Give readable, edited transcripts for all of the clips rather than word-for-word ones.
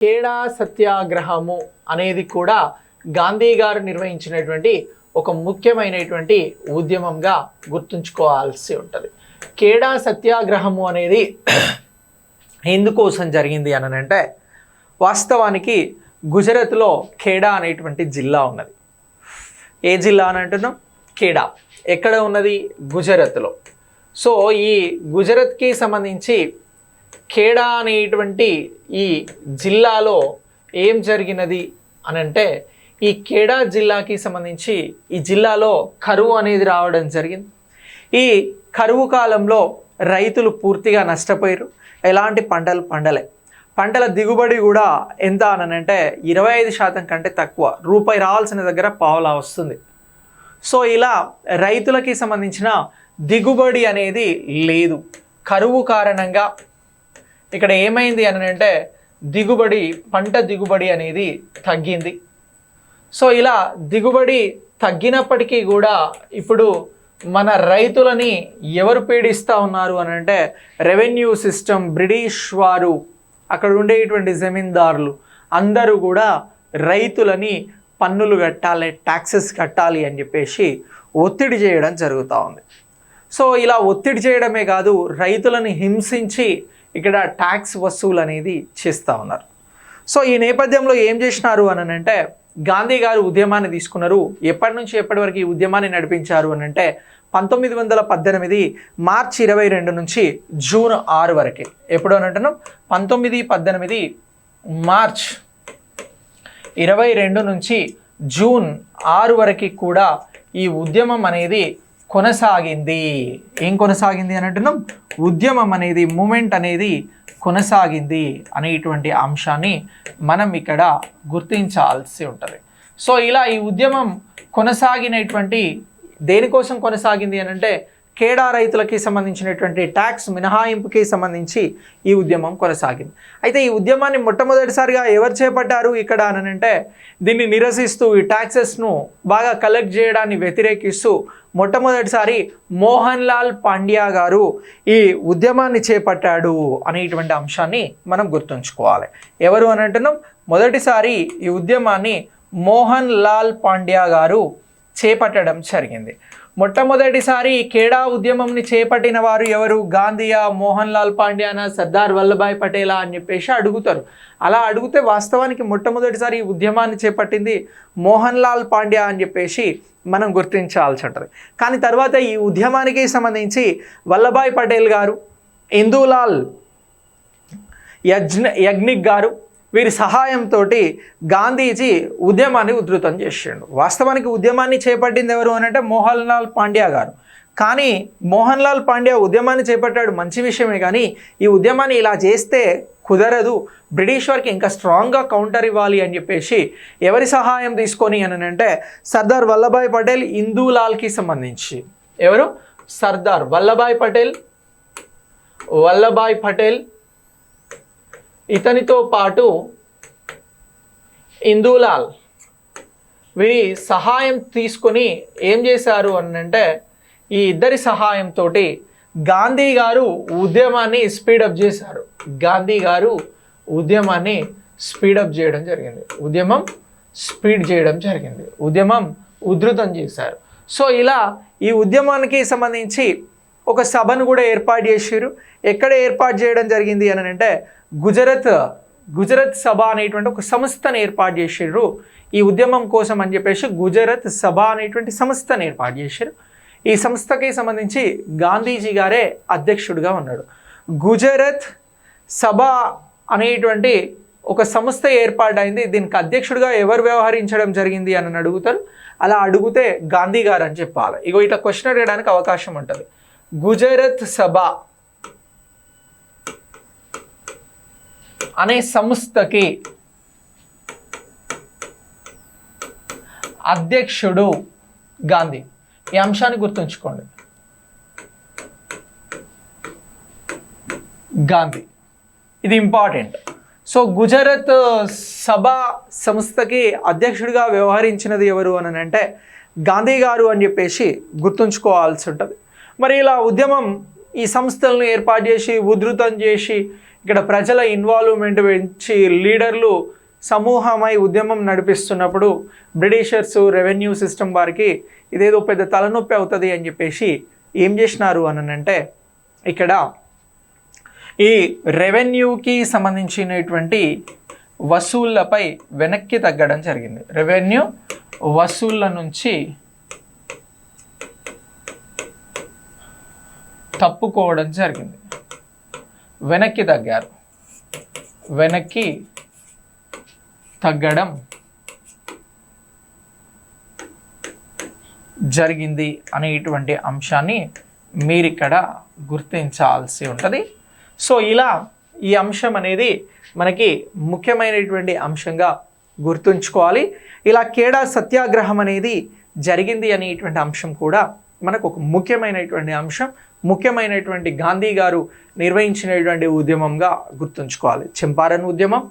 ఖేడా సత్యాగ్రహము అనేది కూడా గాంధీ గారు నిర్వహించినటువంటి ఒక ముఖ్యమైనటువంటి ఉద్యమంగా గుర్తుంచుకోవాల్సి ఉంటుంది. ఖేడా సత్యాగ్రహము అనేది ఎందుకోసం జరిగింది అని అంటే, వాస్తవానికి గుజరాత్లో ఖేడా అనేటువంటి జిల్లా ఉన్నది. ఏ జిల్లా అని అంటున్నాం? ఖేడా. ఎక్కడ ఉన్నది? గుజరాత్లో. సో ఈ గుజరాత్కి సంబంధించి ఖేడా అనేటువంటి ఈ జిల్లాలో ఏం జరిగినది అని అంటే, ఈ ఖేడా జిల్లాకి సంబంధించి ఈ జిల్లాలో కరువు అనేది రావడం జరిగింది. ఈ కరువు కాలంలో రైతులు పూర్తిగా నష్టపోయారు. ఎలాంటి పంటలు పండలే. పంటల దిగుబడి కూడా ఎంత అని అంటే 25% కంటే తక్కువ. రూపాయి రావాల్సిన దగ్గర పావలా వస్తుంది. సో ఇలా రైతులకి సంబంధించిన దిగుబడి అనేది లేదు. కరువు కారణంగా ఇక్కడ ఏమైంది అని అంటే పంట దిగుబడి అనేది తగ్గింది. సో ఇలా దిగుబడి తగ్గినప్పటికీ కూడా ఇప్పుడు మన రైతులని ఎవరు పీడిస్తూ ఉన్నారు అని అంటే, రెవెన్యూ సిస్టమ్, బ్రిటిష్ వారు, అక్కడ ఉండేటువంటి జమీందారులు అందరూ కూడా రైతులని పన్నులు కట్టాలి, ట్యాక్సెస్ కట్టాలి అని చెప్పేసి ఒత్తిడి చేయడం జరుగుతూ ఉంది. సో ఇలా ఒత్తిడి చేయడమే కాదు, రైతులను హింసించి ఇక్కడ ట్యాక్స్ వసూలు అనేది చేస్తూ ఉన్నారు. సో ఈ నేపథ్యంలో ఏం చేసినారు అని అంటే, గాంధీ గారు ఉద్యమాన్ని తీసుకున్నారు. ఎప్పటి నుంచి ఎప్పటి వరకు ఈ ఉద్యమాన్ని నడిపించారు అని అంటే 1918 మార్చి 22 నుంచి జూన్ 6 వరకే. ఎప్పుడు అని అంటున్నాం? 1918 మార్చ్ 22 నుంచి జూన్ 6 వరకు కూడా ఈ ఉద్యమం అనేది కొనసాగింది. ఏం కొనసాగింది అని అంటున్నాం? ఉద్యమం అనేది, మూమెంట్ అనేది కొనసాగింది అనేటువంటి అంశాన్ని మనం ఇక్కడ గుర్తించాల్సి ఉంటుంది. సో ఇలా ఈ ఉద్యమం కొనసాగినటువంటి దేనికోసం కొనసాగింది అని అంటే, ఖేడా రైతులకి సంబంధించినటువంటి ట్యాక్స్ మినహాయింపుకి సంబంధించి ఈ ఉద్యమం కొనసాగింది. అయితే ఈ ఉద్యమాన్ని మొట్టమొదటిసారిగా ఎవరు చేపట్టారు ఇక్కడ అని అంటే, దీన్ని నిరసిస్తూ ఈ ట్యాక్సెస్ను బాగా కలెక్ట్ చేయడాన్ని వ్యతిరేకిస్తూ మొట్టమొదటిసారి మోహన్ లాల్ పాండ్యా గారు ఈ ఉద్యమాన్ని చేపట్టాడు అనేటువంటి అంశాన్ని మనం గుర్తుంచుకోవాలి. ఎవరు అని అంటున్నాం? మొదటిసారి ఈ ఉద్యమాన్ని మోహన్ లాల్ పాండ్యా గారు చేపట్టడం జరిగింది. మొట్టమొదటిసారి ఖేడా ఉద్యమంని చేపట్టిన వారు ఎవరు? గాంధీయా, మోహన్ లాల్ పాండ్యానా, సర్దార్ వల్లభాయ్ పటేలా అని చెప్పేసి అడుగుతారు. అలా అడిగితే వాస్తవానికి మొట్టమొదటిసారి ఈ ఉద్యమాన్ని చేపట్టింది మోహన్ లాల్ పాండ్యా అని చెప్పేసి మనం గుర్తించాల్సి ఉంటుంది. కానీ తర్వాత ఈ ఉద్యమానికి సంబంధించి వల్లభాయ్ పటేల్ గారు, ఇందూలాల్ యజ్నిక్ గారు, వీరి సహాయంతో గాంధీజీ ఉద్యమాన్ని ఉధృతం చేసిండు. వాస్తవానికి ఉద్యమాన్ని చేపట్టింది ఎవరు అని అంటే మోహన్ లాల్ పాండ్యా గారు. కానీ మోహన్ లాల్ పాండ్యా ఉద్యమాన్ని చేపట్టాడు, మంచి విషయమే. కానీ ఈ ఉద్యమాన్ని ఇలా చేస్తే కుదరదు, బ్రిటిష్ వారికి ఇంకా స్ట్రాంగ్గా కౌంటర్ ఇవ్వాలి అని చెప్పేసి ఎవరి సహాయం తీసుకొని అని అంటే, సర్దార్ వల్లభాయ్ పటేల్, ఇందూలాల్కి సంబంధించి. ఎవరు? సర్దార్ వల్లభాయ్ పటేల్, ఇతనితో పాటు ఇందూలాల్, వీరి సహాయం తీసుకొని ఏం చేశారు అని అంటే, ఈ ఇద్దరి సహాయంతో గాంధీ గారు ఉద్యమాన్ని స్పీడప్ చేశారు. గాంధీ గారు ఉద్యమాన్ని స్పీడప్ చేయడం జరిగింది. ఉద్యమం స్పీడ్ చేయడం జరిగింది. ఉద్యమం ఉధృతం చేశారు. సో ఇలా ఈ ఉద్యమానికి సంబంధించి ఒక సభను కూడా ఏర్పాటు చేశారు. ఎక్కడ ఏర్పాటు చేయడం జరిగింది అని అంటే, గుజరాత్ సభ అనేటువంటి ఒక సంస్థను ఏర్పాటు చేశారు. ఈ ఉద్యమం కోసం అని చెప్పేసి గుజరాత్ సభ అనేటువంటి సంస్థను ఏర్పాటు చేశారు. ఈ సంస్థకి సంబంధించి గాంధీజీ గారే అధ్యక్షుడిగా ఉన్నాడు. గుజరాత్ సభ అనేటువంటి ఒక సంస్థ ఏర్పాటైంది. దీనికి అధ్యక్షుడిగా ఎవరు వ్యవహరించడం జరిగింది అని అడుగుతారు. అలా అడిగితే గాంధీ గారు అని చెప్పాలి. ఇగో ఇట్లా క్వశ్చన్ అడగడానికి అవకాశం ఉంటుంది. గుజరాత్ సభ అనే సంస్థకి అధ్యక్షుడు గాంధీ. ఈ అంశాన్ని గుర్తుంచుకోండి. గాంధీ, ఇది ఇంపార్టెంట్. సో గుజరాత్ సభ సంస్థకి అధ్యక్షుడిగా వ్యవహరించినది ఎవరు అని అంటే గాంధీ గారు అని చెప్పేసి గుర్తుంచుకోవాల్సి ఉంటుంది. మరి ఇలా ఉద్యమం ఈ సంస్థలను ఏర్పాటు చేసి ఉధృతం చేసి ఇక్కడ ప్రజల ఇన్వాల్వ్మెంట్ పెంచి లీడర్లు సమూహమై ఉద్యమం నడిపిస్తున్నప్పుడు బ్రిటిషర్స్ రెవెన్యూ సిస్టమ్ వారికి ఇదేదో పెద్ద తలనొప్పి అవుతుంది అని చెప్పేసి ఏం చేసినారు అని అంటే ఇక్కడ ఈ రెవెన్యూకి సంబంధించినటువంటి వసూళ్లపై వెనక్కి తగ్గడం జరిగింది. రెవెన్యూ వసూళ్ళ నుంచి తప్పుకోవడం జరిగింది, వెనక్కి తగ్గారు. వెనక్కి తగ్గడం జరిగింది అనేటువంటి అంశాన్ని మీరు ఇక్కడ గుర్తించాల్సి ఉంటుంది. సో ఇలా ఈ అంశం అనేది మనకి ముఖ్యమైనటువంటి అంశంగా గుర్తుంచుకోవాలి. ఇలా ఖేడా సత్యాగ్రహం అనేది జరిగింది అనేటువంటి అంశం కూడా మనకు ఒక ముఖ్యమైనటువంటి అంశం, ముఖ్యమైనటువంటి గాంధీ గారు నిర్వహించినటువంటి ఉద్యమంగా గుర్తుంచుకోవాలి. చంపారన్ ఉద్యమం,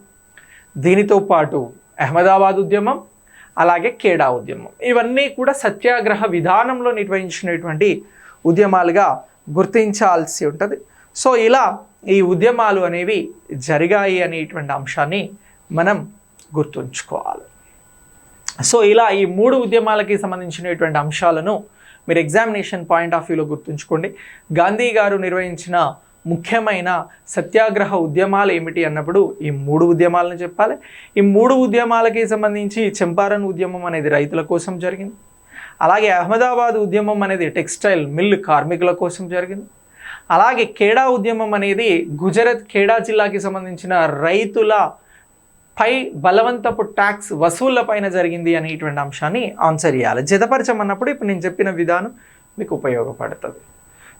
దీనితో పాటు అహ్మదాబాద్ ఉద్యమం, అలాగే ఖేడా ఉద్యమం, ఇవన్నీ కూడా సత్యాగ్రహ విధానంలో నిర్వహించినటువంటి ఉద్యమాలుగా గుర్తించాల్సి ఉంటుంది. సో ఇలా ఈ ఉద్యమాలు అనేవి జరిగాయి అనేటువంటి అంశాన్ని మనం గుర్తుంచుకోవాలి. సో ఇలా ఈ 3 ఉద్యమాలకి సంబంధించినటువంటి అంశాలను మీరు ఎగ్జామినేషన్ పాయింట్ ఆఫ్ వ్యూలో గుర్తుంచుకోండి. గాంధీ గారు నిర్వహించిన ముఖ్యమైన సత్యాగ్రహ ఉద్యమాలు ఏమిటి అన్నప్పుడు ఈ 3 ఉద్యమాలను చెప్పాలి. ఈ 3 ఉద్యమాలకి సంబంధించి చంపారన్ ఉద్యమం అనేది రైతుల కోసం జరిగింది. అలాగే అహ్మదాబాద్ ఉద్యమం అనేది టెక్స్టైల్ మిల్ కార్మికుల కోసం జరిగింది. అలాగే ఖేడా ఉద్యమం అనేది గుజరాత్ ఖేడా జిల్లాకి సంబంధించిన రైతుల పై బలవంతపు ట్యాక్స్ వసూళ్ల పైన జరిగింది అనేటువంటి అంశాన్ని ఆన్సర్ చేయాలి. జతపరచమన్నప్పుడు ఇప్పుడు నేను చెప్పిన విధానం మీకు ఉపయోగపడుతుంది.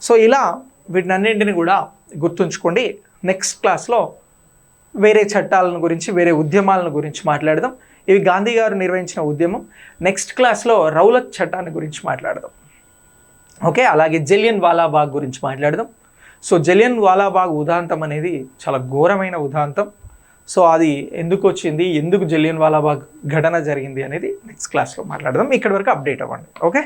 సో ఇలా వీటినన్నింటిని కూడా గుర్తుంచుకోండి. నెక్స్ట్ క్లాస్లో వేరే చట్టాలను గురించి, వేరే ఉద్యమాలను గురించి మాట్లాడదాం. ఇవి గాంధీ గారు నిర్వహించిన ఉద్యమం. నెక్స్ట్ క్లాస్లో రౌలత్ చట్టాన్ని గురించి మాట్లాడదాం. ఓకే, అలాగే జలియన్ వాలాబాగ్ గురించి మాట్లాడదాం. సో జలియన్ వాలాబాగ్ ఉదాంతం అనేది చాలా ఘోరమైన ఉదాంతం. సో అది ఎందుకు వచ్చింది, ఎందుకు జలియన్ వాలాబాగ్ ఘటన జరిగింది అనేది నెక్స్ట్ క్లాస్లో మాట్లాడదాం. ఇక్కడి వరకు అప్డేట్ అవ్వండి. ఓకే.